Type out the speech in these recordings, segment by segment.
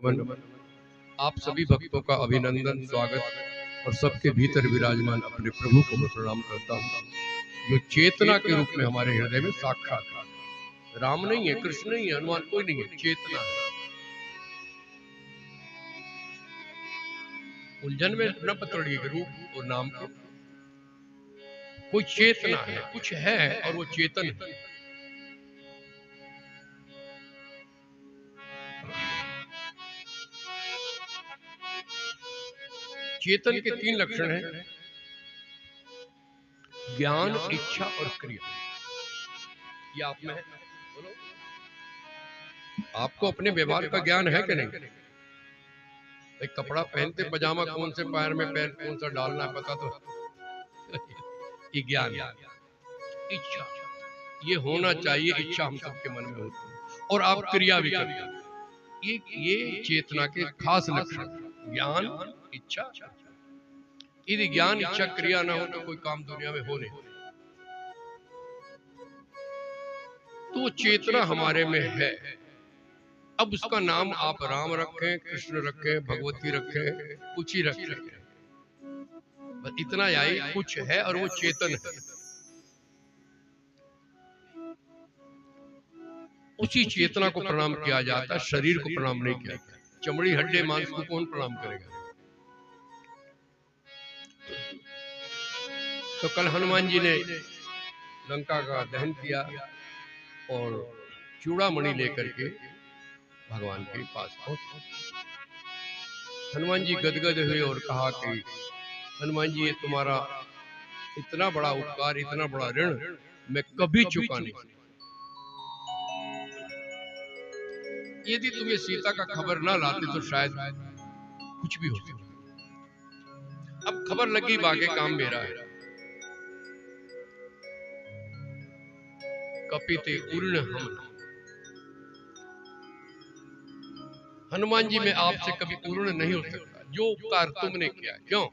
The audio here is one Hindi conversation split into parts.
नमन। आप सभी भक्तों का अभिनंदन, स्वागत और सबके भीतर विराजमान अपने प्रभु को मैं प्रणाम करता हूँ, जो चेतना के रूप में हमारे हृदय में साक्षात है। राम नहीं है, कृष्ण नहीं है, हनुमान कोई नहीं है, चेतना है। उलझन में न पकड़िए रूप और नाम को, कोई चेतना है, कुछ है और वो चेतन है। चेतन के 3 लक्षण हैं: ज्ञान, इच्छा और क्रिया। ये आप में है। बोलो, आपको अपने व्यवहार का ज्ञान है कि नहीं? एक कपड़ा पहनते पजामा कौन से पैर में पैर कौन सा डालना है पता तो ये ज्ञान। इच्छा, ये होना चाहिए, इच्छा हम सबके मन में होती है और आप क्रिया भी करते हैं। ये चेतना के खास लक्षण, ज्ञान, इच्छा। यदि ज्ञान, इच्छा, क्रिया ना हो तो कोई काम दुनिया में हो नहीं। तो चेतना हमारे में है। अब उसका नाम आप राम रखें, कृष्ण रखें, भगवती रखें, कुछ ही रखें, बस इतना यही कुछ है और वो चेतन है। उसी चेतना को प्रणाम किया जाता है, शरीर को प्रणाम नहीं किया जाता। चमड़ी हड्डे मांस को कौन प्रणाम करेगा? तो कल हनुमान जी ने लंका का दहन किया और चूड़ामणि लेकर के भगवान के पास पहुंचे। हनुमान जी गदगद हुए और कहा कि हनुमान जी, ये तुम्हारा इतना बड़ा उपकार, इतना बड़ा ऋण मैं कभी चुका नहीं। यदि तुम्हें सीता का खबर ना लाते तो शायद कुछ भी होता। अब खबर लगी, बाकी काम मेरा है। कपिते उर्ण हम। हनुमान जी, मैं आपसे कभी पूर्ण नहीं हो सकता जो उपकार तुमने किया। क्यों?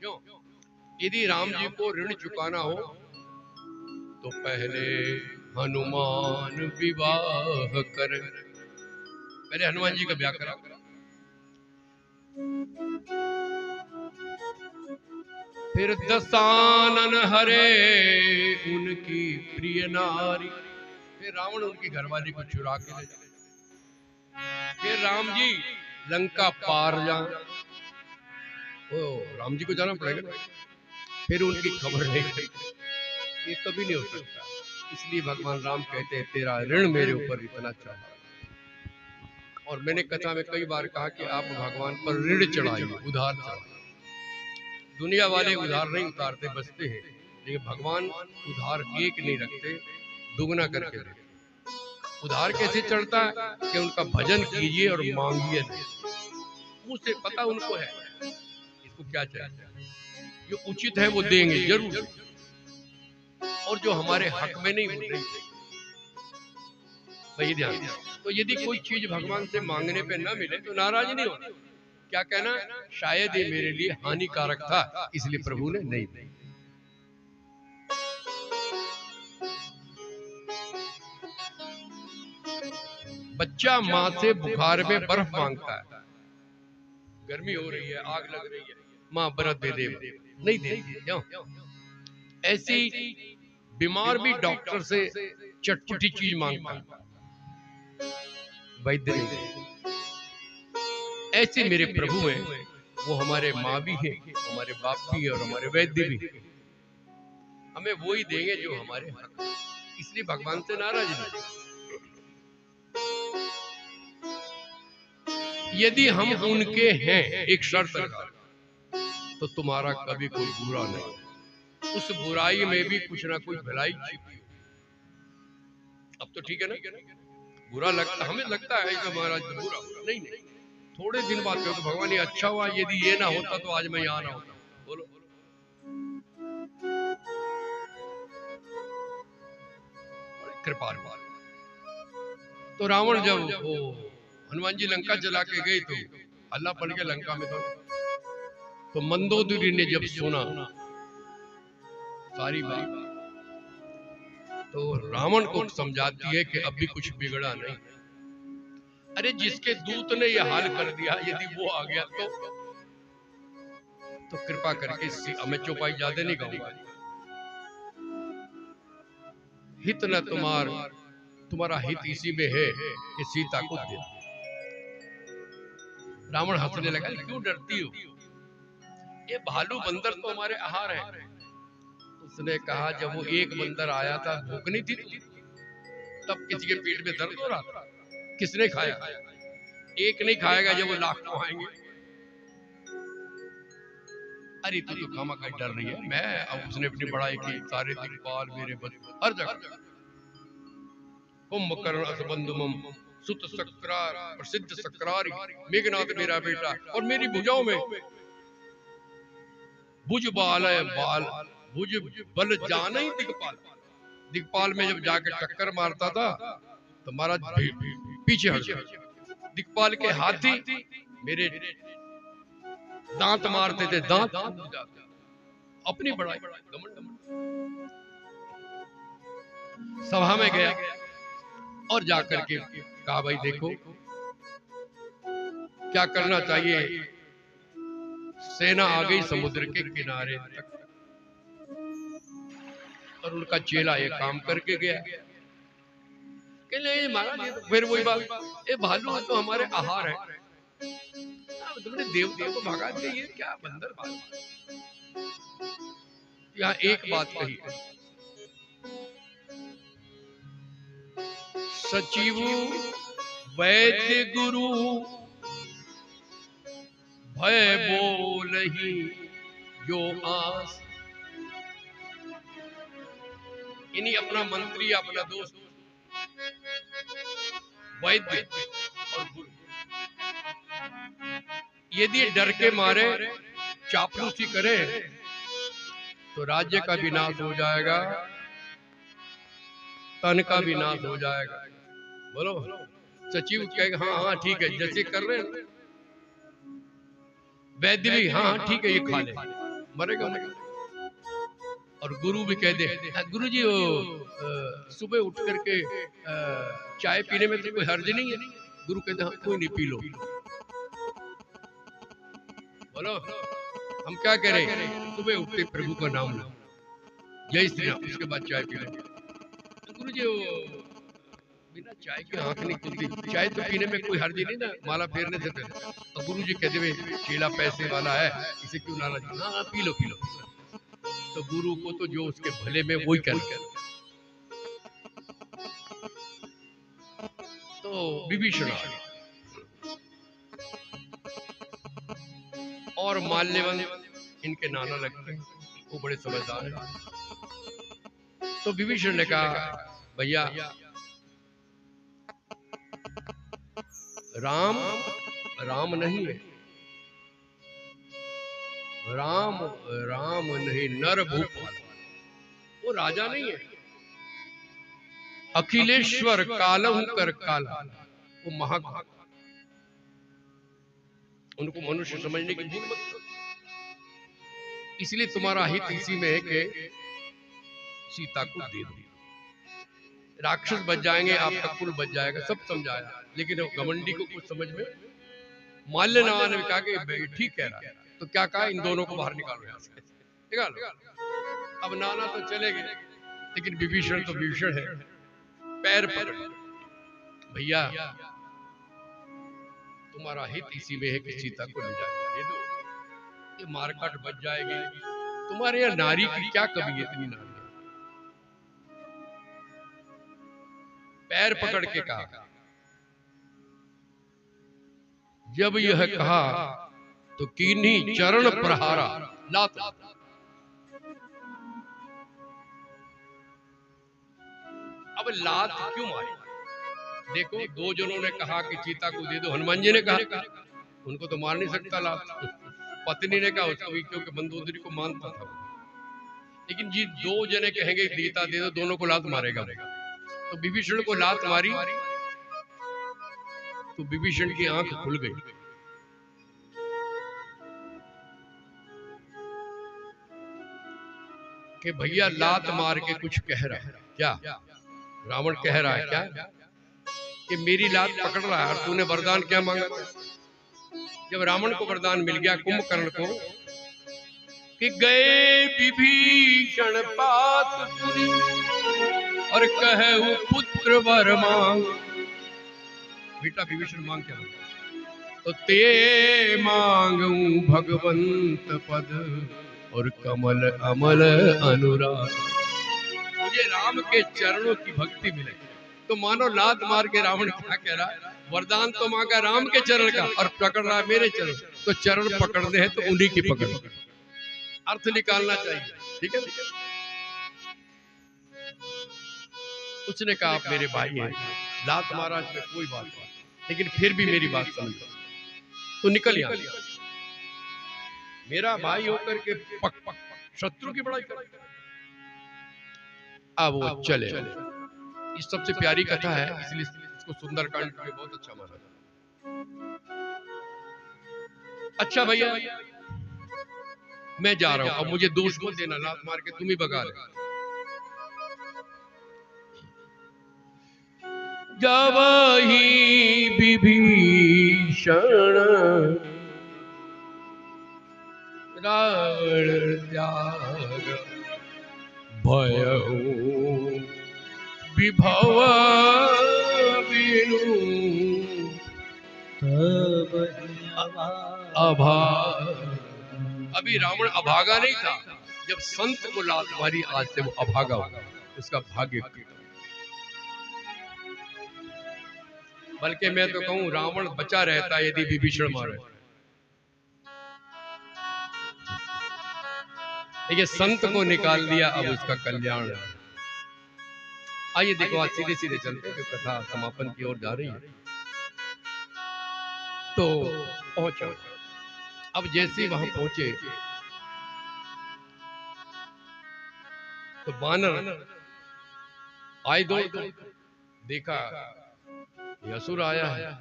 यदि राम जी को ऋण चुकाना हो तो पहले हनुमान विवाह कर। पहले हनुमान जी का ब्याह करा, फिर दसानन हरे उनकी प्रिय नारी। फिर रावण उनकी घरवाली को चुरा के ले जाए। फिर राम जी लंका पार जाए। ओ, राम जी को जाना पड़ेगा ना। फिर उनकी खबर नहीं, ये कभी नहीं हो सकता। इसलिए भगवान राम कहते हैं, तेरा ऋण मेरे ऊपर इतना चढ़ा। और मैंने कथा में कई बार कहा कि आप भगवान पर ऋण चढ़ाइए, उधार चढ़ाइए। दुनिया वाले उधार नहीं उतारते, बचते हैं, लेकिन भगवान उधार एक नहीं रखते, दुगना करके देते। उधार कैसे चढ़ता है कि उनका भजन कीजिए और मांगिए नहीं। मुझसे पता उनको है इसको क्या चाहिए, जो उचित है वो देंगे जरूर, और जो हमारे हक में नहीं वो नहीं। वही ध्यान। तो यदि कोई चीज भगवान से मांगने पे ना मिले तो नाराज नहीं होना। क्या कहना? शायद ये मेरे लिए हानिकारक था, इसलिए प्रभु ने नहीं दी। बच्चा माँ से बुखार में बर्फ मांगता है, गर्मी हो रही है, आग लग रही है, माँ बर्फ दे दे, नहीं देती। क्यों? ऐसी बीमार भी डॉक्टर से चटपटी चीज मांगता है, वैद्य नहीं। ऐसे मेरे प्रभु हैं, वो हमारे माँ भी हैं, हमारे बाप भी है और हमारे वैद्य भी। हमें वो ही देंगे जो हमारे हक। इसलिए भगवान से नाराज नहीं। यदि हम उनके हैं, एक शर्त लगा, तो तुम्हारा कभी कोई बुरा नहीं। उस बुराई में भी कुछ ना कुछ भलाई छिपी। अब तो ठीक है ना? बुरा लगता, हमें लगता है कि महाराज बुरा नहीं, नहीं, थोड़े दिन बाद तो भगवान ये अच्छा हुआ, यदि ये ना होता तो आज मैं यहाँ ना होता। बोलो, कृपा। तो रावण जब वो हनुमान जी लंका जला के गए तो अल्लाह पड़ के लंका में तो मंदोदरी ने जब सुना सारी बात, तो रावण को समझाती है कि अभी कुछ बिगड़ा नहीं। अरे जिसके दूत ने यह हाल कर दिया, यदि वो आ गया तो कृपा करके मैं चौपाई ज्यादा नहीं कहूंगा। हित न तुम्हारा हित इसी में है कि सीता को दे। रावण हंसने लगा, क्यों डरती हो, ये भालू बंदर तो हमारे आहार है। उसने कहा, जब वो एक बंदर आया था भूखनी थी तब किसी के पेट में दर्द हो रहा था, किसने खाया? एक नहीं खाएगा, जब वो लाख को आएंगे। अरे तू तो खामा का डर रही है। मैं अब उसने अपनी बड़ाई की, सारे दिक्पाल मेरे बस हर जगह कुंभकर्ण असबंधुमम सुत सक्रार प्रसिद्ध सक्रारी मेघनाथ मेरा बेटा, और मेरी भुजाओं में भुज बाल है बाल, भुज बल जान ही दिक्पाल। दिक्पाल में जब जाके टक्कर मारता था तो महाराज पीछे हट गया। दिक्पाल के हाथी मेरे दांत मारते थे, दांत अपनी बड़ाई सभा में गया और जाकर के कहा, भाई देखो क्या करना चाहिए। सेना आ गई समुद्र के किनारे तक और उनका चेला ये काम करके गया कि नहीं महाराज, तो फिर वही बात, ये भालू तो हमारे आहार है। तुमने देवता को भगा दिया, ये क्या बंदर भालू। यहाँ एक बात कही, सचिव वैद्य गुरु भय बोलहि जो आस। इन्हीं अपना मंत्री, अपना दोस्त वैद्य और गुरु, यदि डर के मारे चापलूसी करे तो राज्य का विनाश हो जाएगा, तन का विनाश हो जाएगा। बोलो। सचिव कहेगा, हाँ हाँ ठीक है, जैसे कर रहे हैं। वैद्य भी, हाँ ठीक है, ये खा ले, मरेगा मरेगा। और गुरु भी कह दे, गुरु जी वो सुबह उठ करके चाय पीने में तो कोई हर्ज नहीं है। गुरु कहते, हाँ कोई नहीं, पी लो। बोलो, हम क्या करें, सुबह उठते प्रभु का नाम लो, जय श्री राम, उसके बाद चाय पी लो। गुरु जी वो बिना चाय के आंख नहीं खुलती, चाय तो पीने में कोई हर्ज नहीं ना, माला फेरने से पहले। तो गुरु जी कहते हुए, चेला पैसे वाला है, इसे क्यों नाराज, हाँ पी लो पी लो। तो गुरु को तो जो उसके भले में वही कर। तो विभीषण और माल्यवंत इनके नाना लगते हैं, वो बड़े समझदार हैं। तो विभीषण ने कहा, भैया राम राम नहीं है, राम राम नहीं, नर भूपाल, वो राजा नहीं है। अखिलेश्वर कालहु कर काला, वो महाकाल। उनको मनुष्य समझने की भूल मत करो। इसलिए तुम्हारा हित इसी में है कि सीता को दे दो। राक्षस बच जाएंगे, आपका कुल बच जाएगा, सब समझाया। लेकिन घमंडी को कुछ समझ में, माल्य नाना ने कहा कि ठीक कह रहा है, तो क्या कहा, इन दोनों को बाहर निकालो यहाँ से, निकालो। अब नाना तो चले गए, लेकिन विभीषण तो विभीषण है, पैर पकड़, भैया तुम्हारा हित इसी में है कि सीता को ले जाकर दे दो, ये मारकाट बच जाएगी। तुम्हारे यहाँ नारी की क्या कमी है, इतनी नारी। पैर पकड़ के कहा। जब यह कहा तो कीन्ही चरण प्रहारा, लात। अब लात क्यों मारी? देखो, दो जनों ने कहा कि सीता को दे दो, हनुमान जी ने कहा, उनको तो मार नहीं सकता लात। पत्नी ने कहा उसको भी, क्योंकि मंदोदरी को मानता था। लेकिन जी दो जने कहेंगे सीता दे दो, दोनों को लात मारेगा। तो विभीषण को लात मारी तो विभीषण की आंख खुल गई। कि भैया लात मार के कुछ कह रहा है क्या? रावण कह रहा है क्या कि मेरी लात पकड़ रहा है और तूने वरदान क्या मांगा था? जब रावण को वरदान मिल गया कुंभकर्ण को कि गए विभीषण पातपुरी और कहु पुत्र वर मांग, बेटा विभीषण मांग क्या मांगा? तो ते मांगू भगवंत पद और कमल अमल अनुराग, मुझे राम के चरणों की भक्ति मिले। तो मानो लात मार के रावण क्या कह रहा है, वरदान तो मांगा राम के चरण का और पकड़ रहा है मेरे चरण, तो चरण पकड़ने हैं तो उन्हीं की पकड़, अर्थ निकालना चाहिए। ठीक है, उसने कहा आप मेरे भाई हैं, लात मारा इसमें कोई बात नहीं, लेकिन फिर भी मेरी बात समझो, तो निकल यहाँ, मेरा भाई होकर के पक पक शत्रु की बड़ाई कर। अब वो चले, इस सबसे प्यारी कथा है इसलिए इसको सुंदरकांड में बहुत अच्छा माना। अच्छा भैया मैं जा रहा हूं, अब मुझे दोष मत देना, लात मार के तुम ही भगा रहे। जब ही विभीषण रावण त्याग भयउ विभव बिनु तब अभी रावण अभागा नहीं था, जब संत को लात मारी आज से वो अभागा होगा, उसका भाग्य। बल्कि मैं तो कहूं रावण बचा रहता यदि विभीषण मारे। ये संत को निकाल दिया, अब उसका कल्याण। आइए देखो आज सीधे सीधे चलते हैं, कथा समापन की ओर जा रही है। तो पहुंचा, अब जैसे वहां पहुंचे तो बानर आए दो, देखा ये असुर आया है,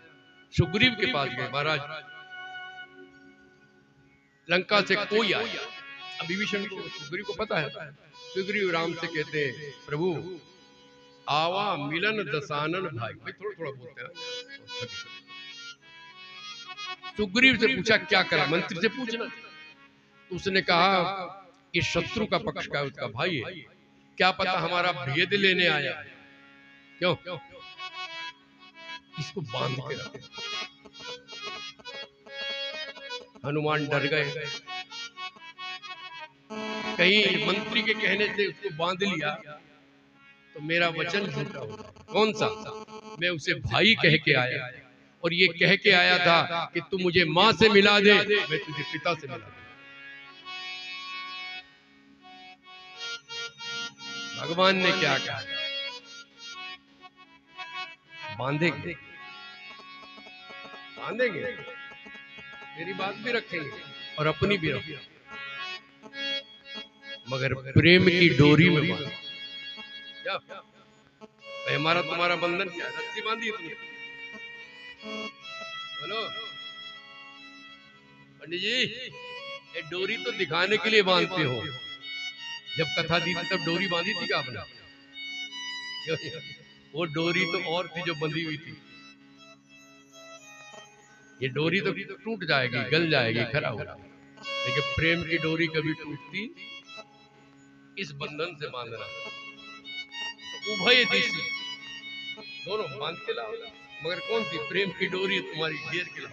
सुग्रीव के पास गए, महाराज लंका से कोई आया। अब विभीषण को सुग्रीव को पता है, सुग्रीव राम से कहते हैं प्रभु आवा मिलन दसानन भाई, भाई थोड़ा थोड़ा बोलते हैं। सुग्रीव से पूछा क्या करा, मंत्री से पूछना। उसने कहा कि शत्रु का पक्ष का उसका भाई है, क्या पता हमारा भेद लेने आया, क्यों इसको बांध के रखे। हनुमान डर गए, कहीं मंत्री के कहने से उसको बांध लिया तो मेरा वचन झूठा होगा। कौन सा? मैं उसे भाई कह के आया, और ये कह के आया था कि तू मुझे मां से मिला दे, मैं तुझे पिता से मिला दे। भगवान ने क्या कहा, बांधेंगे, बांधेंगे, मेरी बात भी रखेंगे और अपनी भी रखेंगे, मगर प्रेम की डोरी में बांध। हमारा तुम्हारा बंधन क्या है? रस्सी बांधी है तुमने, बोलो पंडित जी, ये डोरी तो दिखाने के लिए बांधते हो, जब कथा दी थी तब डोरी बांधी थी क्या आपने? वो डोरी तो और थी जो बंधी हुई थी, ये डोरी तो टूट जाएगी, गल जाएगी, खराब होगा, लेकिन प्रेम की डोरी कभी टूटती, इस बंधन से बांधना। तो उभय दिशि दोनों बांध के लाओ, मगर कौन सी प्रेम की डोरी तुम्हारी घेर के लाओ।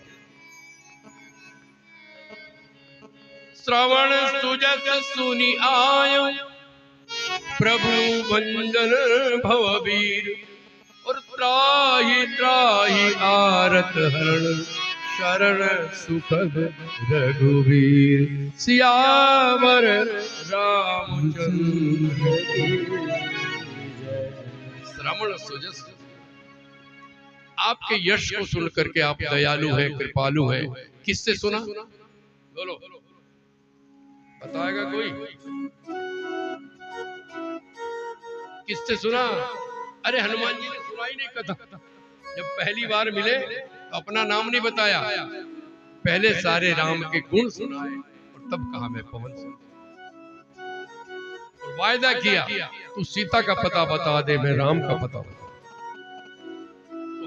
श्रवण सुजस सुनि आयो प्रभु भंजन भववीर, और त्राहि त्राहि आरत हरण शरण सुखद रघुवीर, सियावर रामचंद्र। श्रवण सुजस, आपके यश को सुन करके आप दयालु हैं, कृपालु हैं। किससे सुना? बोलो, बताएगा कोई? किससे सुना? अरे हनुमान जी ने सुनाई नहीं कथा, जब पहली बार मिले तो अपना नाम नहीं बताया, पहले सारे राम के गुण सुनाए और तब कहा मैं पवन सिंह, और वायदा किया तू सीता का पता बता दे, मैं राम का पता बता। तो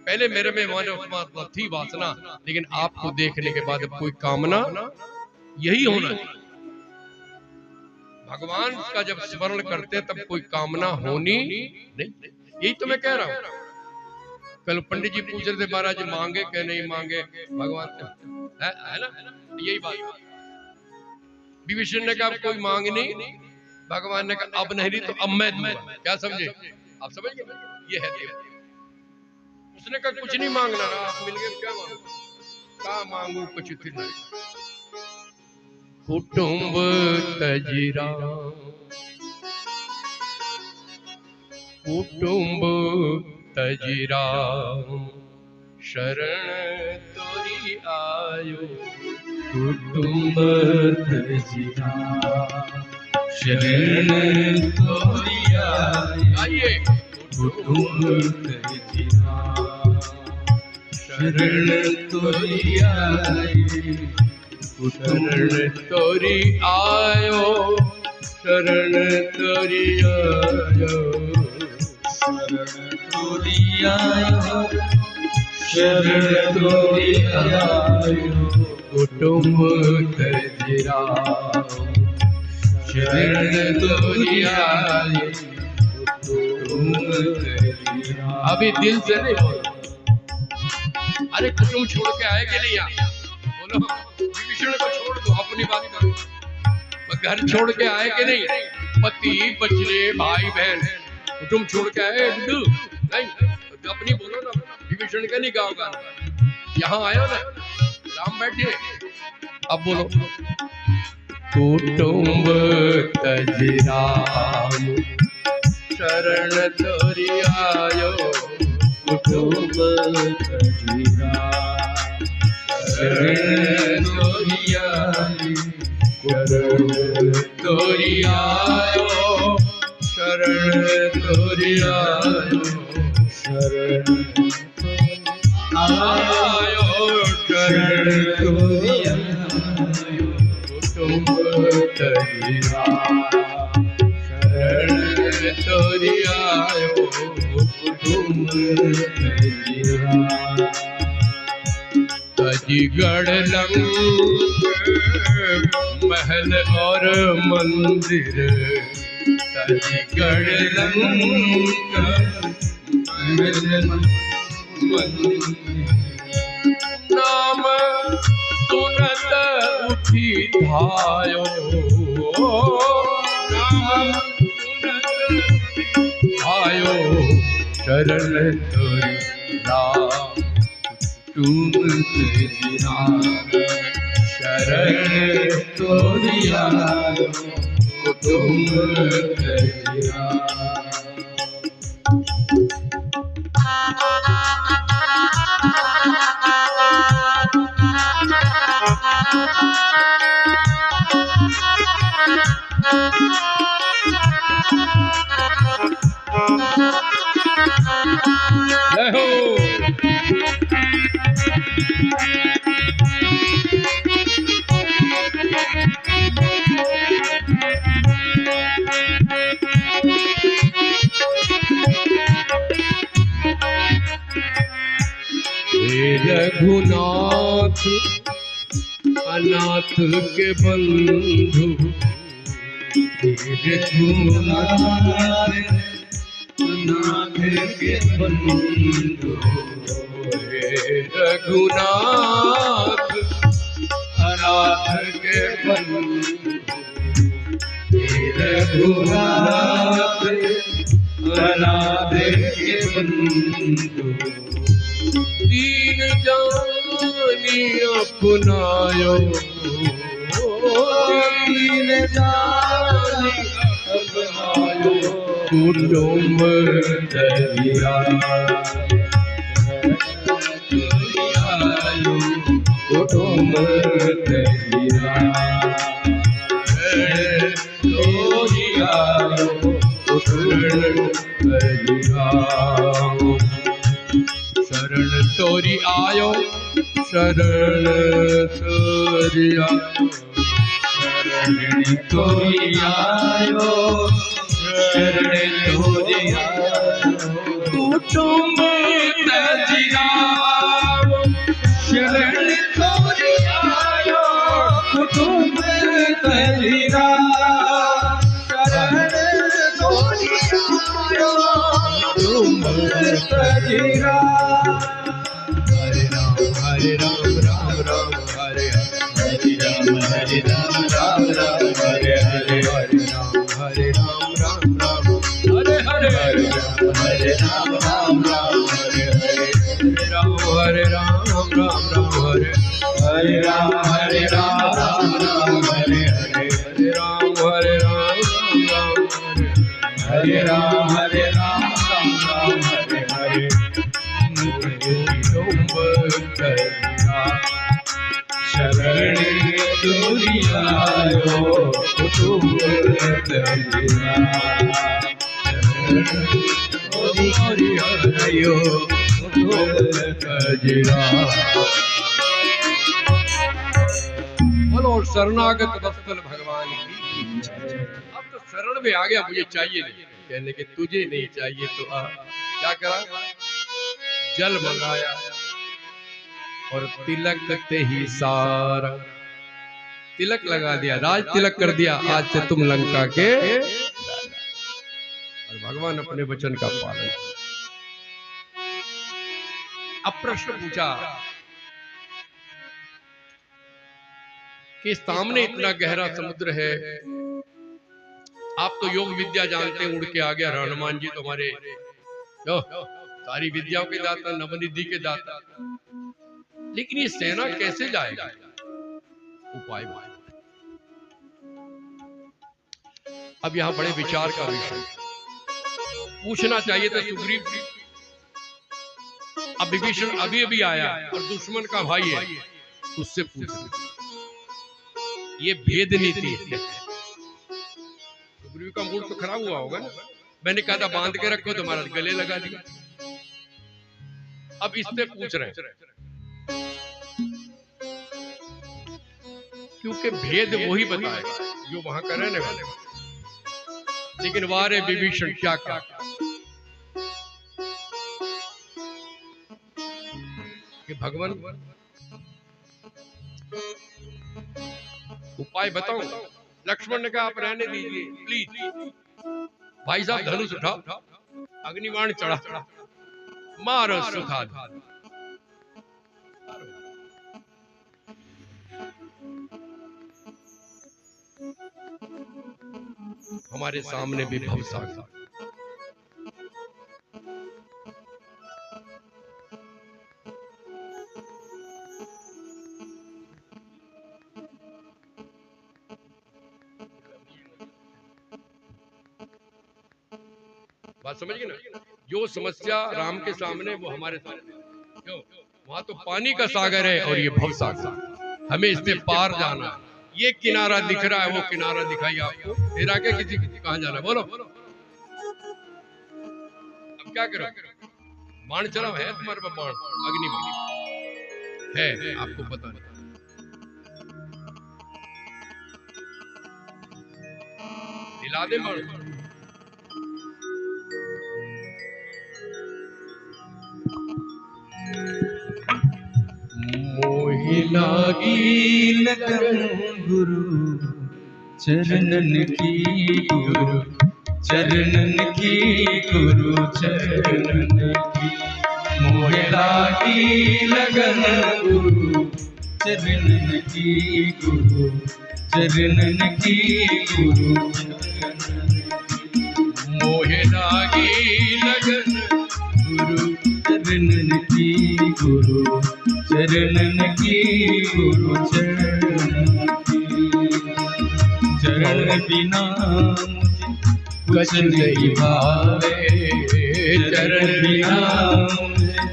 पहले मेरे में मतलब थी वासना, लेकिन आपको देखने के बाद अब कोई कामना यही होना है। भगवान का जब स्मरण करते हैं तब कोई कामना होनी नहीं। यही तो मैं कह रहा हूं। कल पंडित जी पूछ रहे थे महाराज मांगे क्या नहीं मांगे भगवान से, है ना, यही बात। विभीषण ने कहा कोई मांग नहीं, भगवान ने कहा अब नहीं तो अब मैं दूंगा। क्या समझे आप? समझ गए? ये है देव। उसने कहा कुछ नहीं मांगना, आप मिल गए, क्या मांगू? क्या मांगू कुछ नहीं। कुटुंब तजिरा कुटुंब तजिरा शरण तोरी आयो। कुटुंब तजिरा शरण तोरी आइए। कुटुंब तजिरा शरण तोरी शरण तोरी आयो। शरण तोरी आयो। शरण तोरी आयो। शरण तोरी आयो। कुटुंब तजिरा शरण तोरी आयो। कुटुंब तजिरा। अभी दिल से नहीं बोलो। अरे कुटुंब छोड़ के आए कि नहीं यहाँ? बोलो विभीषण को छोड़ दो, अपनी बात करो। घर छोड़ के आए कि नहीं? पति बच्चे भाई बहन कुटुंब छोड़ के आए? नहीं, अपनी बोलो ना। विभीषण का नहीं गाँव का, यहाँ आयो ना, राम बैठे। अब बोलो कुटुंब तजिरा शरण तोरी आयो। कुटुंब तजिरा शरण तोरी आयो। शरण तोरी आयो। शरण तोरी आयो। शरण आयो। शरण तोरी आयो। कुटुंब तजिरा शरण तोरी आयो। कुटुंब तजिरा। तजिगढ़ लंक महल और मंदिर। तजिगढ़ लंक महल मंदिर। नाम सुनत उठी धायो। नाम सुनत आयो। शरण तोरी राम कुटुंब तजिरा। शरण तोरी आयो। कुटुंब तजिरा। रघुनाथ अनाथ के बंधु। रघुनाथ अनाथ के बंधु। रघुनाथ अनाथ के बंधु। रघुनाथ अनाथ के बंधु। दीन जानी अपनायो। दीन जानी अपनायो। कुटुंब तजिरा कुटुंब तजिरा तोरी आयो। कुटुंब तजिरा शरण तोरी आयो। शरण तोरी आयो। शरण तोरी आयो। शरण तोरी आयो। कुटुंब तजिराओ शरण तोरी आयो कुटुंब तजिराओ शरण तोरी आयो कुटुंब तजिराओ हरे राम राम राम हरे हरे राम राम राम हरे हरे हरे राम राम राम हरे हरे हरे राम राम हरे हरे हरे राम राम राम हरे हरे राम राम हरे हरे हरे राम राम हरे राम राम हरे हरे शरण दुनियायो कुटुंब तजिराओ हरियो बोलो शरणागत वत्सल भगवान की। अब तो शरण में आ गया, मुझे चाहिए नहीं, कहने के तुझे नहीं चाहिए तो आ। क्या करा, जल मंगाया और तिलक ते ही सारा तिलक लगा दिया, राज तिलक कर दिया, आज से तुम लंका के। और भगवान अपने वचन का पालन। अब प्रश्न पूछा कि सामने इतना गहरा समुद्र है, आप तो योग विद्या जानते हैं, उड़ के आ गया हनुमान जी तुम्हारे सारी विद्याओं के दाता, नवनिधि के दाता, लेकिन ये सेना कैसे जाएगा? उपाय अब यहां बड़े विचार का विषय पूछना चाहिए था सुग्रीव जी। अब विभीषण अभी अभी आया और दुश्मन का भाई है, उससे पूछ ये भेद नीति है। सुग्रीव का मूड तो खराब हुआ होगा ना, मैंने कहा था बांध के रखो, तुम्हारा गले लगा दिया। अब इससे पूछ रहे हैं क्योंकि भेद वही बताएगा जो वहां का रहने वाले। लेकिन वारे विभीषण क्या कहा कि भगवान उपाय बताओ। लक्ष्मण ने कहा आप रहने दीजिए प्लीज, भाई साहब धनुष उठाओ, अग्निबाण चढ़ा, मारो सुखा। हमारे सामने भी भवसागर, बात समझ गए ना? जो समस्या राम के सामने वो हमारे सामने, क्यों? वहां तो पानी का सागर है और ये भवसागर, हमें इससे पार जाना। ये किनारा दिख रहा है, वो किनारा दिखाई आपको, फिर आगे किसी कहां जाना बोलो। अब क्या करो, बाण चलाओ, है तुम्हारे पास बाण, अग्निबाण है, आपको पता नहीं, दिला दे बाण। मोहि लागी लगन गुरु चरणन की, गुरु चरणन की, गुरु चरणन की। मोहि लागी लगन गुरु चरणन की, गुरु चरणन की, गुरु चरणन की। मोहे लागी लगन गुरु चरणन की, गुरु चरणन की, गुरु चरणन की। चरण बिना मुझे कुछ नहीं भावे, चरण बिना मुझे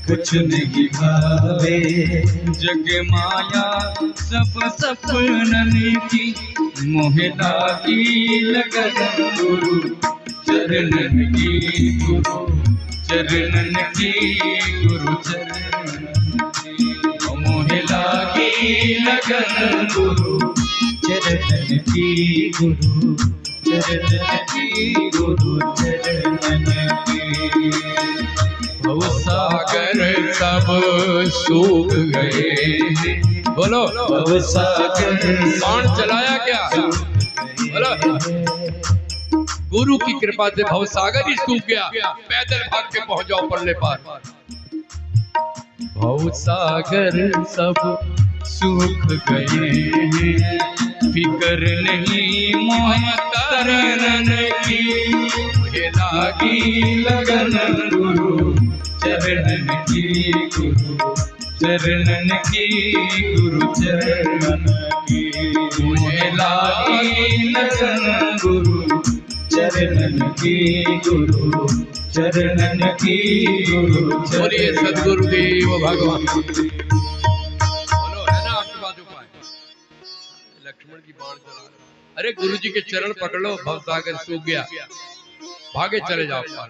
कुछ नहीं भावे। जग माया सब सपनन की, मोहे लागी लगन गुरु चरणन की, गुरु चरणन की, गुरु चरणन की। मोहे लागी लगन गुरु चरणन की, गुरु चरणन की गुरु चरणन की। भवसागर सब सूख गए। बोलो भवसागर बाण चलाया क्या? बोलो गुरु की कृपा से भवसागर ही सूख गया। पैदल भाग के पहुंच जाओ परले पार। भवसागर सब सूख गए, फिकर नहीं मोह तरनन की। मुझे लागी लगन गुरु चरणन की गुरु चरणन की गुरु चरणन की। मुझे लागी लगन गुरु चरणन की गुरु चरणन की गुरु बोलिए सदगुरुदेव भगवान। बोलो है ना आपके पास उपाय? लक्ष्मण की बाण चला रहा। अरे गुरु जी के चरण पकड़ लो, भवसागर सूख गया, भागे चले जाओ पार।